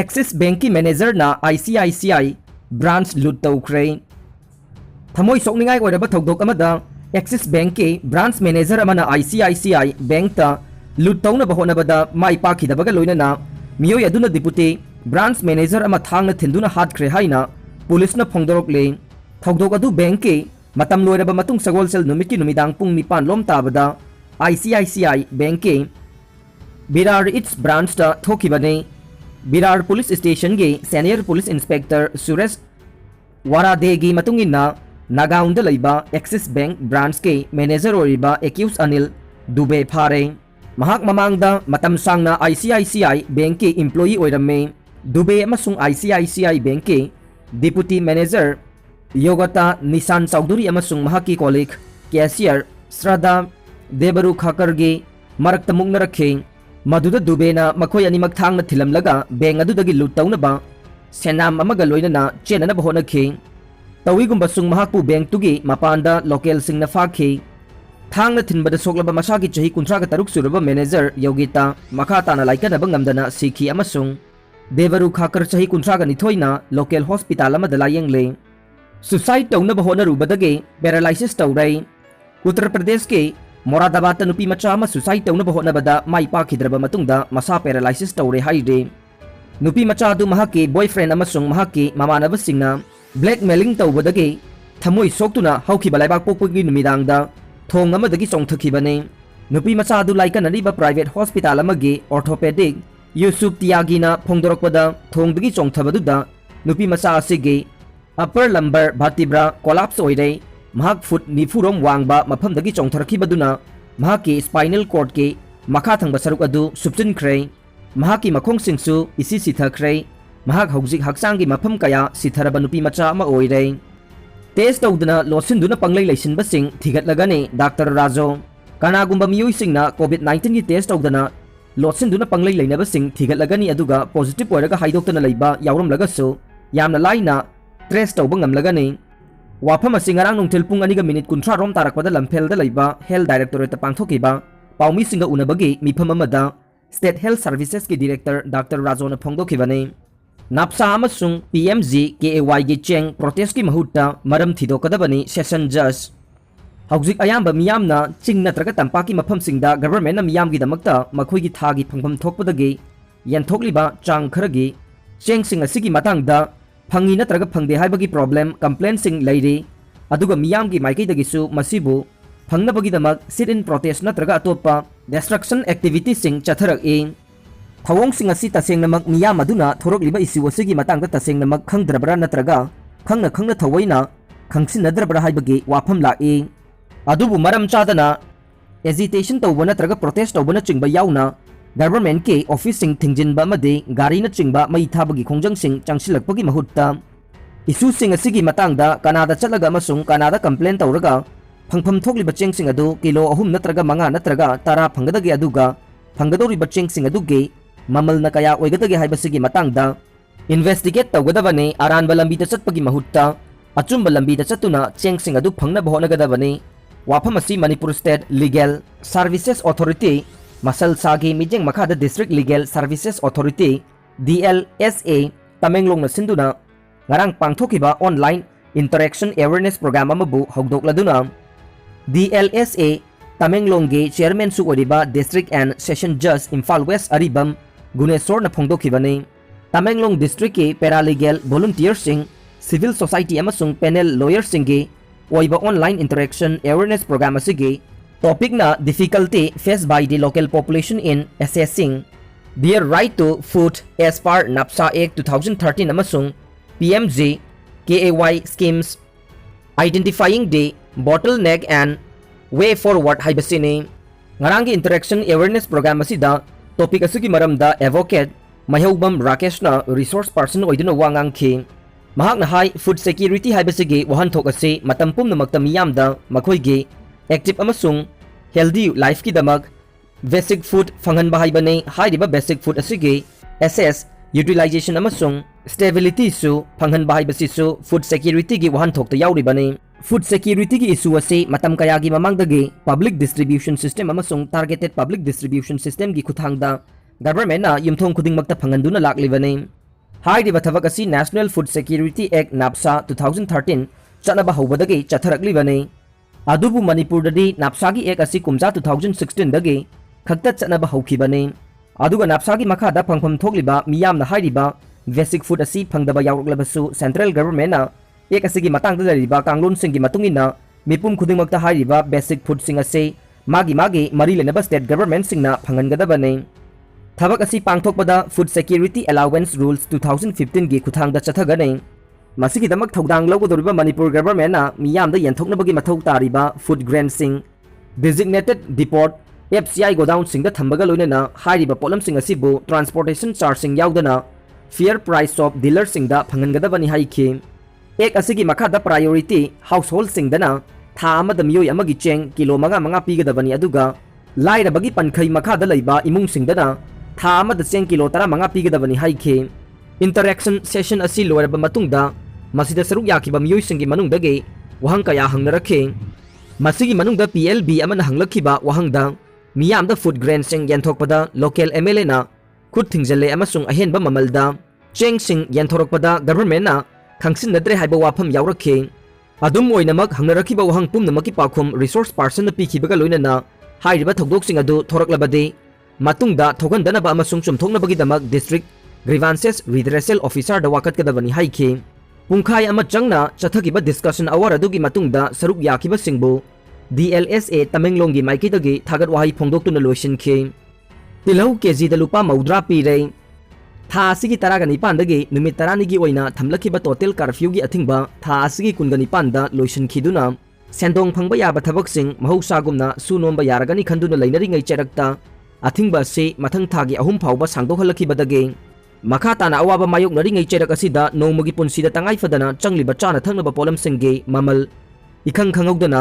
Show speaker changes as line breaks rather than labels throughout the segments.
Axis bank की manager ना ICICI branch लूट तौख्रे थमोई सोकनिंगाई ओइरबा थौदोक अमदा एक्सिस बैंक के ब्रांच मैनेजर अमना ICICI बैंक ता लूट तौनबा होनबदा माई पाखिदबगा लोइनना मियोय अदुना डिप्यूटी ब्रांच मैनेजर अमा थांगना थिंदुना हातख्रे हाइना पुलिसना फोंदोरकले थौदोक अदु बैंक के मतम लोइरबा मतुंग सगोलसेल नुमितकी नुमिदांग पुंग निपान लोम ताबदा ICICI बैंक के बिरार इट्स ब्रांच ता थोखिबने बिरार पुलिस स्टेशन के सीनियर पुलिस इंस्पेक्टर सुरेश वारादेगी मतुंगिना नागाउंड लैबा एक्सिस बैंक ब्रांच के मैनेजर ओरिबा एक्यूज अनिल दुबे फारे महाक ममांगदा मतम सांगना ICICI बैंक के एम्प्लॉई ओइरमे दुबे अमसुंग ICICI बैंक के डिप्यूटी मैनेजर योगता निशान चौधरी अमसुंग महाकी कॉलिक कैशियर श्रद्धा देबरू खाकर के मरक्त मुक्नरखे मधुदा दुबेना मखोय अनिमक थांगना थिलमलगा बैंक अदुदगी लूट तौनबा सेनाम अमगा लोइनना चेननबा होनखे तौइगुंबा सुंग महाकपु बैंक तुगी मपानदा लोकल सिंगना फाखे थांगना थिनबदा सोकलबा मसागी चही 53 सुरबा मैनेजर योगिता मखा ताना लाइकनबा ngamdana सिखी अमसुंग देवरू खाकर चही 52 local hospital अमदा लायंगले suicide तौनबा होनरुबदगे paralysis तौरै Uttar Pradesh के मोरादाबाद नुपी मचा सुसाइड तौनबा होनबदा माई पाखिद्रबा मतुंगदा मसा पैरालाइसिस तौरे हाइरे नुपी मचा दु महाके बॉयफ्रेंड अमसुंग महाके ममानबसिंगना ब्लैकमेलिंग तौबदगे थमोई सोक्तुना हौखिबा लाइबाक पोकपगी नुमिदांगदा थोंग अमदगी चोंथखिबने नुपी मचा दु लाइकनरिबा प्राइवेट हॉस्पिटल अमगे ऑर्थोपेडिक यूसुफ तियागीना फोंदोरकपदा थोंगदगी चोंथबदुदा नुपी मचा असिगे अपर लंबर भाटिब्रा कोलाप्स ओइरे महाक फुट निफुरोम वांगबा मफमदगी चोंथरखिबदुना महाकी स्पाइनल कॉर्ड के मखा थंगबा सरुक अदु सुप्चिनख्रे महाकी मखोंगसिंगसु इसी सिथख्रे महाक हौजिक हक्सांगी मफम कया सिथरबा नुपी मचा अमा ओइरे टेस्ट तौदना लोसिंदुना पंगलै लैसिनबसिंग थिगतलगने डॉक्टर राजो कनागुंबा मियोइसिंगना कोविड-19 की टेस्ट तौदना लोसिंदुना पंगलै लैनबसिंग थिगतलगनी अदुगा पॉजिटिव ओइरगा हाइदोक्तना लैबा यावरमलगसु यामना लाइना ट्रेस तौबा ngamlagani वाफम सिंगारांग नुंथिल पुंग अनिगा मिनिट 30 रोम तारकपदा लंफेलदा लैबा हेल्थ डायरेक्टोरेट पांथोकिबा पाउमीसिंगा उनबगी मिफम अमदा स्टेट हेल्थ सर्विसेस के डायरेक्टर डॉक्टर राजोना फोंदोखिबने नापसा अमसुंग PMG KAY गे चेंग प्रोटेस्ट की महुत्ता मरम थिदोकदबनी सेशन जज हौजिक अयाम्बा मियामना चिंग नत्रगा तंपाकी मफमसिंगदा गवर्नमेंट मियामगी दमक्ता मखोइगी थागी फंगफम थोकपदगी यंथोकलिबा चांग खरगी चेंग सिंग असिगी मतंगदा फंगी नत्रगा फंगदे हाइबगी प्रॉब्लम कंप्लेन सिंग लैरी अदुगा मियामगी माइकैदगिसु मसिबु फंगनबगीदमक सिट इन प्रोटेस्ट नत्रगा अतोपा डिस्ट्रक्शन एक्टिविटी सिंग चथरक ए थवोंग सिंग असि तसेंगनमक मियाम अदुना थोरकलिबा इशू असिगी मतंगदा तसेंगनमक खंगद्रबरा नत्रगा खंगना खंगना थवैना खंगसिनद्रबरा हाइबगी वाफम लाए अदुबु मरम चादना एजिटेशन तौबा नत्रगा प्रोटेस्ट तौबना चिंगबा याउना गवर्नमेंट के ऑफिस सिंग थिंजिनबा मदे गारी न चिंगबा मई थाबगी खोंजंग सिंग चांगसिलकपगी महुत्ता इशू सिंग असिगी मतंगदा कनादा चलगा अमसुंग कनादा कंप्लेन तौरगा फंगफम थोकलिबा चेंग सिंग अदु किलो 3 नत्रगा 5 नत्रगा 10 फंगदगे अदुगा फंगदोरिबा चेंग सिंग अदुगे ममल न कया ओइगदगे हाइबसिगी मतंगदा इन्वेस्टिगेट तौगदबने अरानबा लंबीदा चटपगी महुत्ता अचुंबा लंबीदा चतुना चेंग सिंग अदु फंगनबा होनगदबने वाफम असि Manipur state legal services authority मसल सागी मिजेंग मखादा district legal services authority DLSA Tamenglong न सिंदुना ngarang pangthokiba online interaction awareness program amabu hogdokladuna DLSA Tamenglong ge chairman su oriba district and session judge Imphal West Aribam Gunesor na phongdokibani Tamenglong district ke paralegal volunteers sing civil society amasung panel lawyers sing ge oiba online interaction awareness program asige topic na difficulty faced by the local population in assessing their right to food as per NAPSA Act 2013 amasung PMJ KAY schemes identifying the bottleneck and way forward haibasini ngarangi interaction awareness program asida topic asugi maramda advocate Mahyobam Rakesh na resource person oiduna wangang khi mahak na high food security haibasigi wahan thok ase matam pumnamakta miyamda makhoi ge active amasung healthy life ki damak basic food phangan bahai bane hairiba basic food asigi assess utilization amasung stability su phangan bahai basi su food security gi wahan thok ta yauri bane food security gi issue ase matam kaya gi mamang dagi public distribution system amasung targeted public distribution system gi khuthang da government na yumthong khuding makta phangan duna lakli bane हाइरिबा थबक असि national food security act नाप्सा 2013 चनबा हौबदगी चथरकलिबने अदुबु मणिपुरददी नाप्सागी एक्ट असि कुमजा 2016 दगी खक्ता चनबा हौखिबने अदुगा नाप्सागी मखादा फंगफम थोकलिबा मियामना हाइरिबा बेसिक फूड असि फंगदबा यावरकलबसु सेंट्रल गवर्नमेंटना एक असिगी मतंगदा लरिबा कांगलोन सिंगी मतुंगिना मिपुम खुदिंगमक्ता हाइरिबा बेसिक फूड सिंग असे मागी मरी लेनबा स्टेट गवर्नमेंट सिंगना फंगनगदबने थबक असी पांगथोकपदा फूड सिक्योरिटी अलाउवेंस रूल्स 2015 गी खुथांगदा चथगने मसिगिदमक थौदांग लौगदोरिबा मणिपुर गवर्नमेंटना मियामदा यंथोकनबगी मथौ तारिबा फूड ग्रेन सिंग डेजिग्नेटेड डिपोट FCI गोडाउन सिंगदा थंबगा लोइनना हाइरिबा पोलम सिंग असिबु ट्रांसपोर्टेशन चार्ज सिंग यावदना फेयर प्राइस ऑफ डीलर सिंगदा फंगनगदबनी हाइखि एक असिगी मखादा प्रायोरिटी हाउस होल्ड सिंगदना था अमदा मियोय अमगी चेंग किलो मंगा पीगदबनी अदुगा लाइरबगी पनखै मखादा लैबा इमुंग सिंगदना था अमदा चेंग किलो 15 पीगदबनी हाइखि इंटरैक्शन सेशन असि लोरबा मतुंगदा मसिदा सरुक याखिबा मियोय सिंगी मनुंगदगे वहंग कया हंगनरखे मसिगी मनुंगदा PLB अमना हंगलखिबा वहंगदा मियामदा फूड ग्रेन सिंग यंथोकपदा लोकल MLA ना खुद थिंगजले अमसुंग अहेनबा ममलदा चेंग सिंग यंथोरकपदा गवर्नमेंट ना खंगसिनदरे हाइबा वाफम यावरखे अदुम ओइनमक हंगनरखिबा वहंग पुमनमकी पाखुम रिसोर्स पर्सन पीखिबगा लोइनना हाइरिबा थौदोकसिंग अदु थोरकलबदे मतुंगदा थोगनदनबा अमसुंग चुमथोकनबगीदमक डिस्ट्रिक्ट ग्रीवांसेस रिड्रेसल ऑफिसर दा वाकतगदबनी हाइखे पुंखाय अमा चंगना चथगिबा डिस्कशन अवर अदुगी मतुंगदा सरुक याखिबा सिंगबु DLSA तमेंगलोंगी माइकीदगी थागत वाही फोंदोक्तुना लोइसिनखे तिलहु केजी दा लुपा 90 पीरे था असिगी 19 नुमित 12 ओइना थमलखिबा टोटल कर्फ्यूगी अथिंगबा था असिगी 19 दा लोइसिनखिदुना सेंदोंग फंगबा याबा थबकसिंग महौसागुमना सुनोंबा यारगनी खंदुना लैनरिङै चेरक्ता अथिंगबा से मथंग थागी अहुम फावबा सांदोखलखिबदगे मखा ताना अवाबा मायोकनरिङै चेरक असिदा नोंमगी पुंसीदा तंगाइफदना चंगलिबा चाना थंगनबा पोलमसिंगे ममल इखंग खंगौदना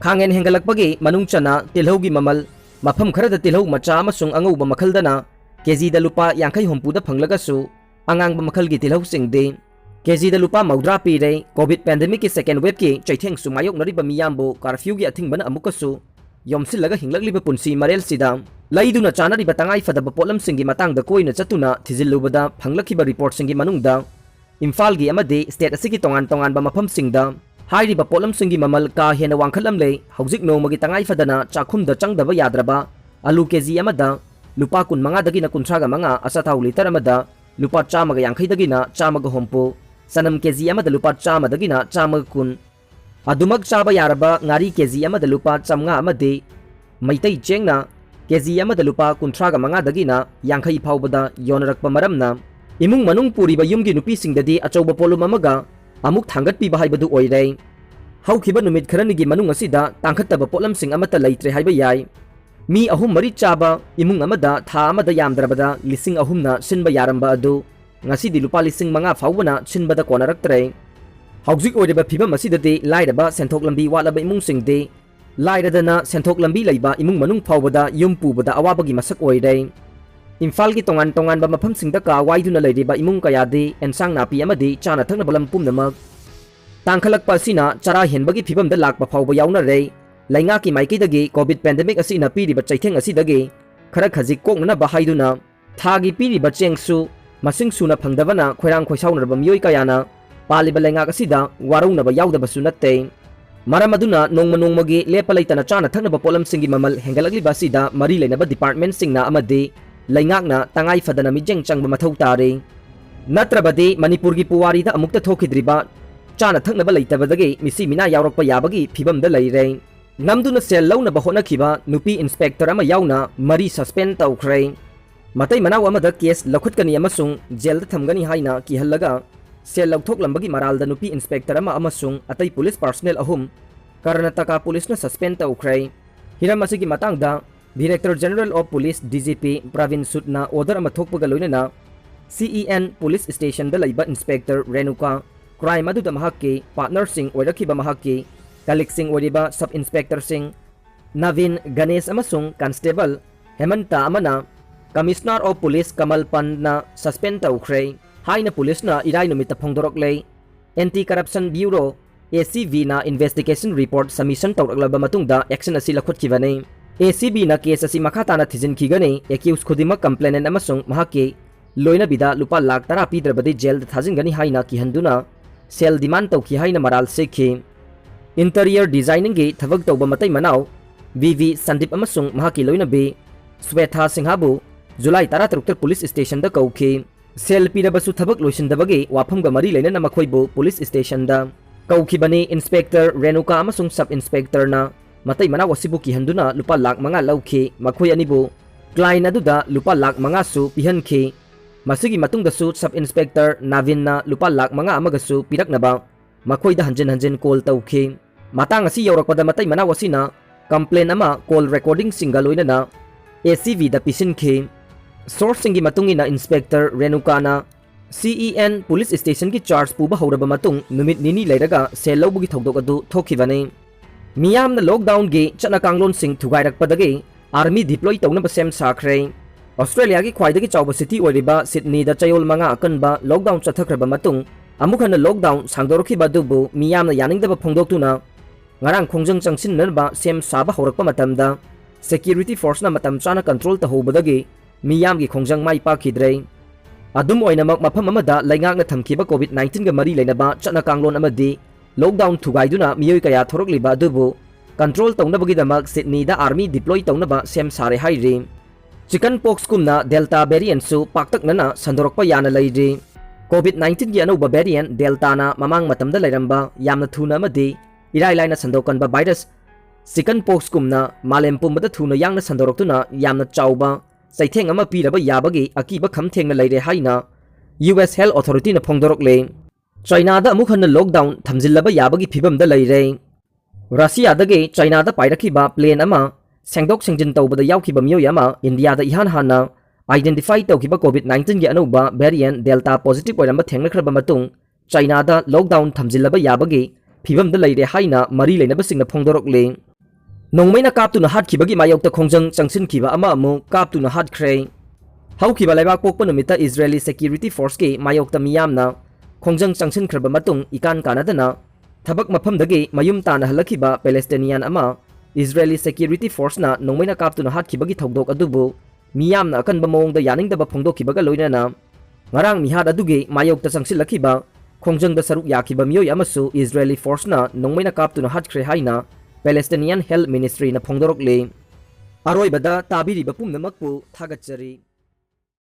खांगेन हेंगलकपगी मनुंग चना तिलहौगी ममल मफम खरदा तिलहौ मचा अमसुंग अंगौबा मखलदना केजीदा लुपा 50 हुंपुदा फंगलगसु अंगांगबा मखलगी तिलहौ सिंगदे केजीदा लुपा 90 पीरे कोविड पेंडेमिक की सेकेंड वेव की चैथेंग सु मायोकनरिबा मियामबो कर्फ्यूगी अथिंगबना अमुकसु योमसिलगा हिंगलगलिबा पुंसी मरेलसिदा लैदुना चानरिबा तंगाइफदबा पोलमसिंगी मतंगदा कोइना चतुना थिजिल्लुबदा फंगलखिबा रिपोर्टसिंगी मनुंगदा इम्फालगी अमदे स्टेट असिगी तोंगान मफमसिंगदा हाइरिबा पोलमसिंगी ममल का हेना वांखलमले हौजिक नोमगी तंगाइफदना चाखुमदा चंगदबा याद्रबा आलू केजी अमदा लुपा 15 दगिना 35 असाथाउ लीटर अमदा लुपा 150 दगिना 100 होंपो सनम केजी अमदा लुपा 100 दगिना 110 अदुमक चाबा यारबा ngaरी केजी अमदा लुपा 150 अमदे मैतै चेंगना केजी अमदा लुपा 35 दगिना 50 फावबदा योनरकपा मरमना इमुंग मनुंग पुरीबा युमगी नुपीसिंगददी अचौबा पोलुम अमगा अमुक थांगतपीबा हाइबदु ओइरे हौखिबा नुमित खरनिगी मनुंग असिदा तांखतबा पोलमसिंग अमता लैत्रे हाइबा याय मी अहुम मरी चाबा इमुंग अमदा था अमदा यामद्रबदा लिसिंग अहुमना सिनबा यारंबा अदु ngasiदी लुपा लिसिंग 5 फावबना सिनबदा कोनरक्तरे हौजिक ओइरेबा फिबम असिददि लाइरबा सेंथोक लंबी वालाबा इमुंगसिंगदि लाइरदना सेंथोक लंबी लैबा इमुंग मनुंग फावबदा युम पुबदा अवाबगी मसक ओइरे इम्फाल की तोंगान मफमसिंगदा का वाइदुना लैरिबा इमुंग कयादि एनसांग नापी अमदि चाना थंगना बलम पुमनमक तांखलकपा असिना चरा हेनबगी फिबमदा लाकपा फावबा यावनरे लैंगा की माइकीदगी कोविड पेंडेमिक असिना पीरिबा चैथेंग असिदगी खरा खजिक कोकना बाहाइदुना थागी पीरिबा चेंगसु मसिंग सुना फंगदबना खोइरांग खोइसाउनरबा मियोय कयाना पालिबा लैंगा असिदा वारौनबा यावदबसु नत्ते मरम अदुना नोंमगी लेपा लैतना चाना थंगनबा पोलमसिंगी ममल हेंगलगलिबा असिदा मरी लेनबा डिपार्टमेंट सिंगना अमदि लैंगाकना तंगाई फदना मिजेंग चंगबा मथौ तारे नत्रबदि मणिपुर की पुवारीदा अमुक्ता थोखिद्रिबा चाना थंगनबा लैतबदगी मिसी मिना यावरकपा याबगी फिबमदा लैरे नमदुना सेल लौनबा होनखिबा नुपी इंस्पेक्टर अमा यावना मरी सस्पेंड तौखरे मतै मनाव अमदा केस लखुतकनी अमसुंग जेलदा थमगनी हाइना किहल्लगा सेल लौथोकलंबगी मरालदा नुपी इंस्पेक्टर अमा अमसुंग अतै पुलिस पर्सनल अहुम कर्नाटका पुलिसना सस्पेंड तौखरे हिरम असिगी मतंगदा director general of police DGP Praveen सुदना ऑर्डर अमा थोकपगा लोइनना CEN पुलिस स्टेशन दा लैबा इंस्पेक्टर रेणुका क्राइम अदुदा महाक्के पार्टनर सिंह ओइरखिबा महाक्के कलिक सिंह ओइरिबा सब इंस्पेक्टर सिंह नवीन गणेश अमसुंग कांस्टेबल हेमंता अमना commissioner of police Kamal Panna suspend तौखरे हाइना पुलिसना इराय नुमित फोंदोरकले एंटी करप्शन ब्यूरो ACB ना इन्वेस्टिगेशन रिपोर्ट सबमिशन तौरकलबा मतुंगदा एक्शन असि लखुतखिबने ACB ना केस असि मखाताना थिजिनखिगने एक्यूज खुदिमक कंप्लेनेंट अमसुंग महाके लोइनबिदा लुपा लाख 10 पीद्रबदि जेल थाजिंगनी हाइना किहंदुना सेल डिमांड तौखी हाइना मराल सेखी इंटीरियर डिजाइनिंग की थबक तौब मतई मनाव वीवी संदीप अमसुंग महाकी लोइनबी स्वेथा सिंहाबु जुलाई 13 पुलिस स्टेशन दा कौखी सेल पीरबसु थबक लोइसिंदबगी वाफमगा मरी लेना मखोइबु पुलिस स्टेशन दा कौखिबनी इंस्पेक्टर रेणुका अमसुंग सब इंस्पेक्टर ना मतई मनाव असिबु किहंदुना लुपा लाख 5 लौखी मखोइ अनिबु क्लाइन अदुदा लुपा लाख 5 सु पिहनखी मसिगी मतुंगदसु सब इंस्पेक्टर नाविन ना लुपा लाख 5 अमगसु पिरकनबा मखोइदा हंजन हंजन कॉल तौखी मातांग असी यौरकपदा मतई मनाव असिना कंप्लेन अमा कॉल रिकॉर्डिंग सिंगा लोइनना ACV दा पिसिनखी सोर्स सिंगी मतुंगिना इंस्पेक्टर रेणुकाना CEN पुलिस स्टेशन की चार्ज पुबा हौरबा मतुंग नुमित निनी लेरगा सेल लौबगी थौदोक अदु थोखिबने मियामना लॉकडाउन गे चना कांगलोन सिंग थुगाइरकपदगे आर्मी डिप्लॉय तौनबा सेम साखरे ऑस्ट्रेलिया की ख्वाइदगी चाउबा सिटी ओइरिबा सिडनी दा चयोल 5 अकनबा लॉकडाउन चथखरबा मतुंग अमुखना लॉकडाउन सांगदोरखिबा दुबु मियामना यानिंगदबा फोंदोक्तुना ngarang khongjang changsin nerba sem saba horakpa matamda security force na matam chana control ta hobadagi miyam gi khongjang mai pa khidre adum oinamak mafam amada laingak na thamkiba covid 19 ga mari leinaba chana kanglon amadi lockdown thugaiduna miyoi kaya thorokliba dubu control taunabagi damak Sydney da army deploy taunaba sem sare hairi chicken pox kumna delta variant su paktak nana sandorokpa yana leiri covid 19 gi anoba variant delta na mamang matamda leiramba yamna thuna amadi Irai लाइना संदोकनबा virus chicken pox कुमना मालेम पुंबदा थुना यांगना संदोरक्तुना यामना चाउबा सैथेंग अमा पीरबा याबगी अकीबा खमथेंगना लेरे हाइना US health authority ना फोंदोरकले China दा अमुखन lockdown थमजिल्लबा याबगी फिबमदा लेरे Russia दगे China दा पाइरखिबा plane अमा सेंगदोक Syngene तौबदा यावखिबा मियोय अमा इंडिया दा इहान हाना आइडेंटिफाई तौखिबा कोविड 19 गी अनौबा वेरिएंट डेल्टा पॉजिटिव ओइरंबा थेंगनखरबा मतुंग चाइना दा लॉकडाउन थमजिल्लबा याबगी फिबम द लेरे हाइना मरी लेनबसिंग फोंदोरकले नोंमैना कापतुना हाटखिबगी मायोक्ता खोंजंग चंगसिनखिबा अमा अमु कापतुना हाटख्रे हौखिबा लाइबाक पोकपा नुमिता इजरायली सिक्योरिटी फोर्स के मायोक्ता मियामना खोंजंग चंगसिनख्रबा मतुंग इकान कानादना थबक मफमदगी मयुम ताना हलखिबा पैलेस्टाइनियन अमा इजरायली सिक्योरिटी फोर्स ना नोंमैना कापतुना हाटखिबगी थौदोक अदुबु मियामना अकनबा मोंगदा यानिंगदबा फोंदोखिबगा लोइनना ngarang mihad adugi mayokta changsilakhiba खोंजंग द सरुक याखिबा मियोय अमसु इजरायली फोर्स ना नोंमैना कापतुना हाटख्रे हाइना पैलेस्टाइनियन हेल्थ मिनिस्ट्री ना फोंदोरकले अरोइबदा ताबिरिबा पुमनमकपु थागतचरी।